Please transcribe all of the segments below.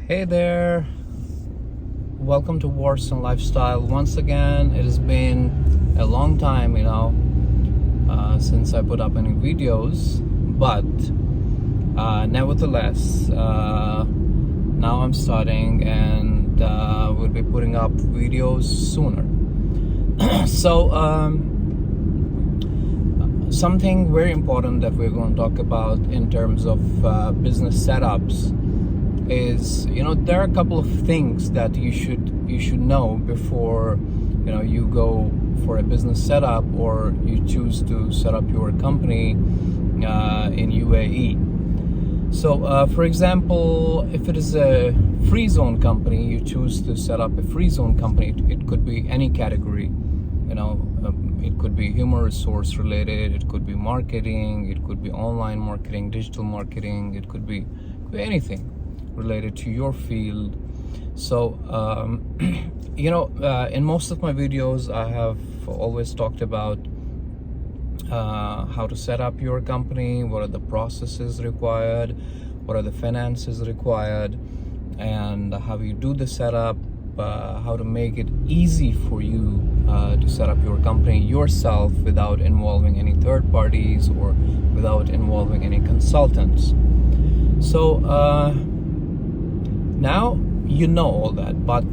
Hey there, welcome to Wars and Lifestyle. Once again, it has been a long time, since I put up any videos, but nevertheless, now I'm starting and we'll be putting up videos sooner. So, something very important that we're going to talk about in terms of business setups is, there are a couple of things that you should know before you go for a business setup or you choose to set up your company in UAE. So for example, if it is a free zone company, you choose to set up a free zone company. It could be any category, it could be human resource related, it could be marketing, it could be online marketing, digital marketing, it could be anything related to your field. So in most of my videos I have always talked about how to set up your company, what are the processes required, what are the finances required, and how you do the setup, how to make it easy for you to set up your company yourself without involving any third parties or without involving any consultants. So now you know all that, but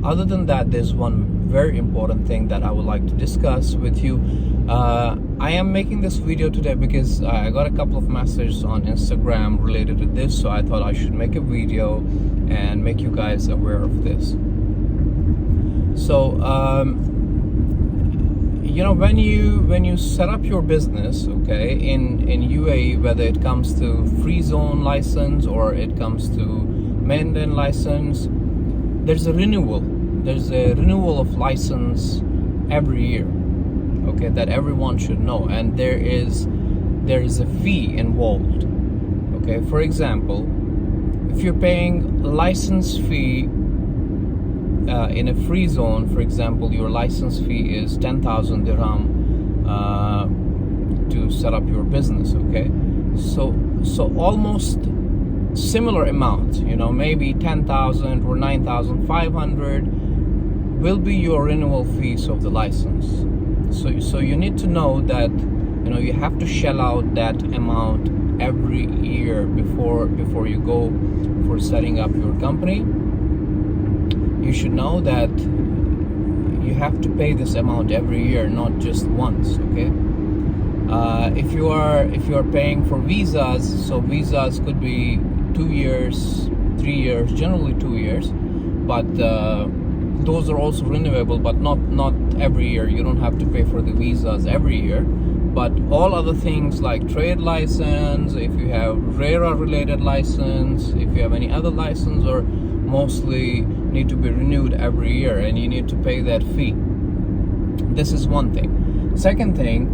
other than that, there's one very important thing that I would like to discuss with you. I am making this video today because I got a couple of messages on Instagram related to this, so I thought I should make a video and make you guys aware of this. So when you set up your business, okay, in UAE, whether it comes to free zone license or it comes to mainland license, there's a renewal of license every year, okay, that everyone should know, and there is a fee involved. Okay, for example, if you're paying license fee in a free zone, for example, your license fee is 10,000 dirham to set up your business, okay, so almost similar amount, maybe 10,000 or 9,500 will be your renewal fees of the license. So you need to know that you have to shell out that amount every year before you go for setting up your company. You should know that you have to pay this amount every year, not just once, okay? If you are paying for visas, so visas could be 2 years, 3 years, generally 2 years, but those are also renewable, but not every year. You don't have to pay for the visas every year, but all other things like trade license, if you have RERA related license, if you have any other license, or mostly need to be renewed every year, and you need to pay that fee. This is one thing. Second thing,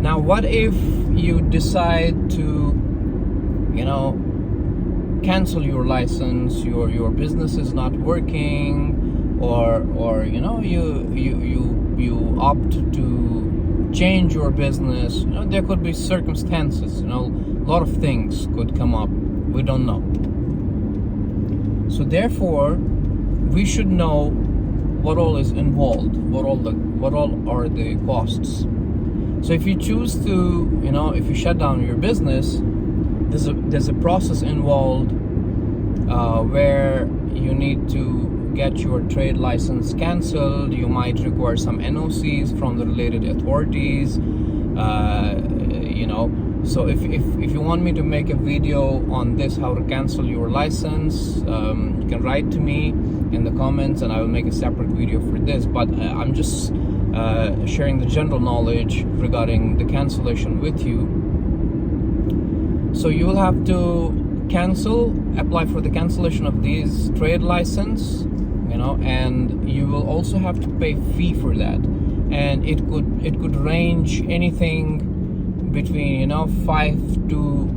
now what if you decide to cancel your license, your business is not working, or you opt to change your business? There could be circumstances, a lot of things could come up, we don't know. So therefore we should know what all is involved, what all are the costs. So if you choose to, if you shut down your business, there's a process involved where you need to get your trade license cancelled. You might require some NOCs from the related authorities. So if you want me to make a video on this, how to cancel your license, you can write to me in the comments and I will make a separate video for this. But I'm just sharing the general knowledge regarding the cancellation with you. So you will have to apply for the cancellation of these trade license, and you will also have to pay fee for that, and it could range anything between 5 to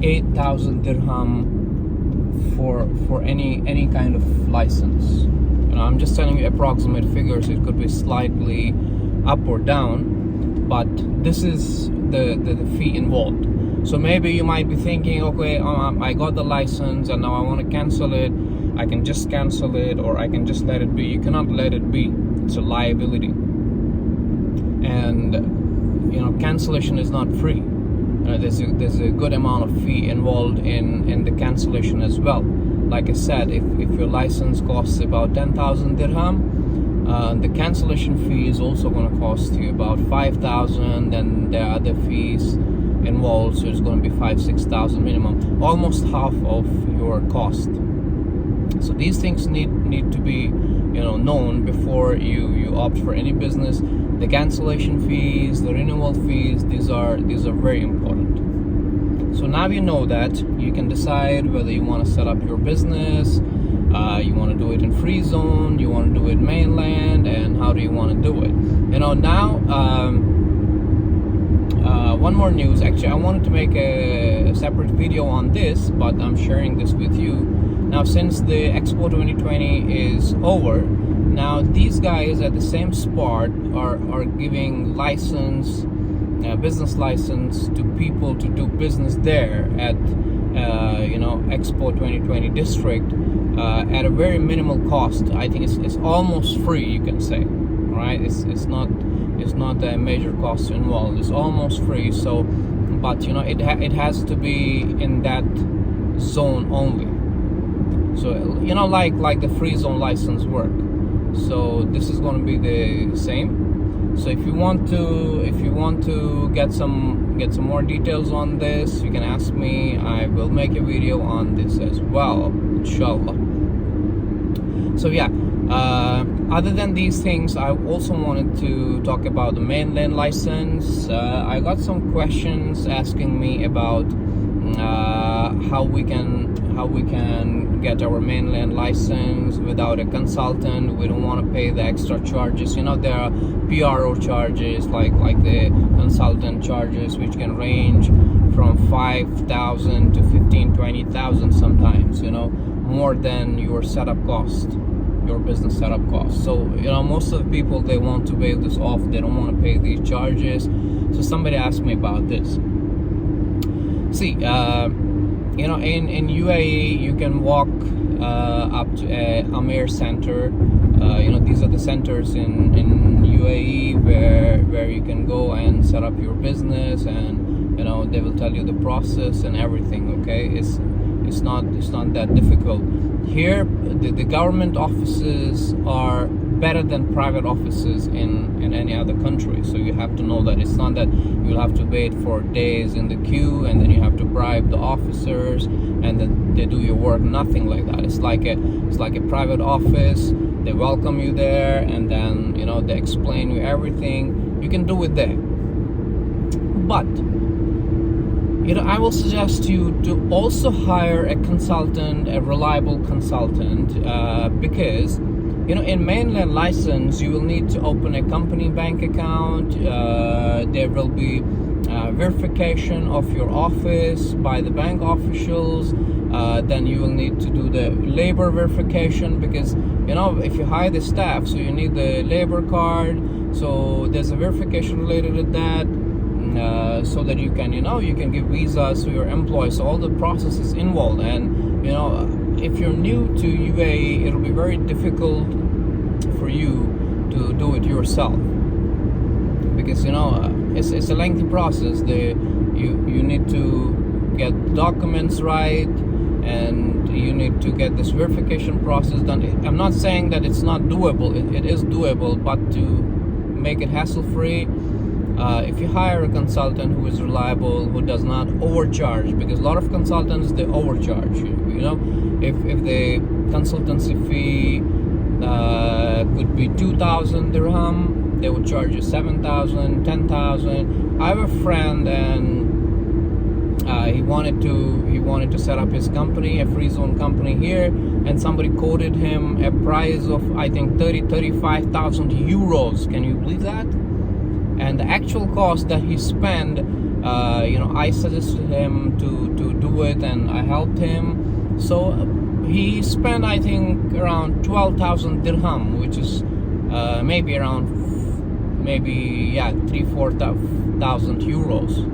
8,000 dirham for any kind of license. I'm just telling you approximate figures. It could be slightly up or down, but this is the fee involved. So maybe you might be thinking, okay, I got the license and now I want to cancel it. I can just cancel it, or I can just let it be. You cannot let it be. It's a liability. And cancellation is not free. There's a good amount of fee involved in the cancellation as well. Like I said, if your license costs about 10,000 dirham, the cancellation fee is also going to cost you about 5,000, and there are other fees involved, so it's going to be 5,000-6,000 minimum, almost half of your cost. So these things need to be known before you opt for any business. The cancellation fees, the renewal fees, these are very important. So now you know that, you can decide whether you want to set up your business, you want to do it in free zone, you want to do it mainland, and how do you want to do it. Now one more news. Actually, I wanted to make a separate video on this, but I'm sharing this with you. Now, since the Expo 2020 is over, now these guys at the same spot are giving license, business license to people to do business there at Expo 2020 district at a very minimal cost. I think it's almost free, you can say, right? It's not a major cost involved. It's almost free. So, but it has to be in that zone only. So like the free zone license work. So this is going to be the same. So if you want to get some more details on this, you can ask me. I will make a video on this as well, inshallah. So yeah, other than these things, I also wanted to talk about the mainland license. I got some questions asking me about how we can get our mainland license without a consultant. We don't want to pay the extra charges. There are PRO charges, like the consultant charges, which can range from 5,000 to 15,000-20,000 sometimes, more than your setup cost, your business setup cost. So most of the people, they want to waive this off. They don't want to pay these charges. So somebody asked me about this. See, in UAE, you can walk up to Amir Center. These are the centers in UAE where you can go and set up your business, and they will tell you the process and everything. Okay, it's not that difficult. Here, the government offices are better than private offices in any other country. So you have to know that it's not that you'll have to wait for days in the queue and then you have to bribe the officers and then they do your work. Nothing like that. It's like a private office. They welcome you there, and then they explain you everything. You can do it there. But I will suggest you to also hire a consultant, a reliable consultant, because in mainland license, you will need to open a company bank account. There will be verification of your office by the bank officials. Then you will need to do the labor verification, because if you hire the staff, so you need the labor card. So there's a verification related to that, so that you can give visas to your employees. So all the process is involved, and if you're new to UAE, it'll be very difficult for you to do it yourself, because it's a lengthy process. You need to get documents right, and you need to get this verification process done. I'm not saying that it's not doable. It is doable, but to make it hassle-free, if you hire a consultant who is reliable, who does not overcharge, because a lot of consultants, they overcharge. If the consultancy fee could be 2,000 dirham, they would charge you 7,000, 10,000. I have a friend, and he wanted to set up his company, a free zone company here, and somebody quoted him a price of, I think, 35,000 euros. Can you believe that? And the actual cost that he spent, I suggested him to do it, and I helped him. So he spent, I think, around 12,000 dirham, which is maybe 3,000-4,000 euros.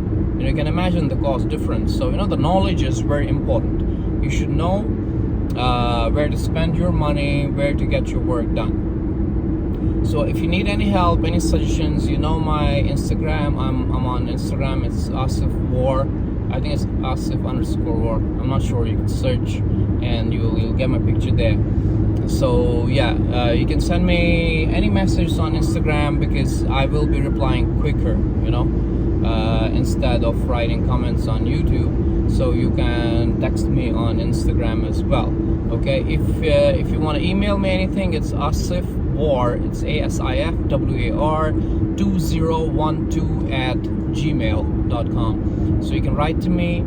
you can imagine the cost difference. So the knowledge is very important. You should know where to spend your money, where to get your work done. So if you need any help, any suggestions, my Instagram. I'm on Instagram. It's Asif War. I think it's Asif_War. I'm not sure. You can search and you'll get my picture there. So yeah, you can send me any message on Instagram, because I will be replying quicker, instead of writing comments on YouTube. So you can text me on Instagram as well. Okay, if you want to email me anything, it's Asif War. It's ASIFWAR 2012 at gmail.com. So you can write to me.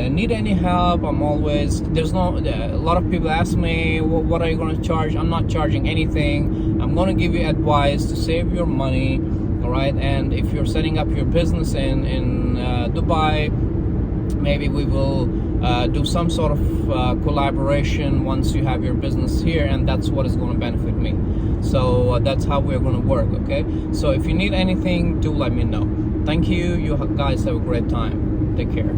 Need any help? I'm always, a lot of people ask me, what are you going to charge? I'm not charging anything. I'm going to give you advice to save your money. All right, and if you're setting up your business in Dubai, maybe we will do some sort of collaboration once you have your business here, and that's what is going to benefit me. So that's how we're going to work. Okay, so if you need anything, do let me know. Thank you. You guys have a great time. Take care.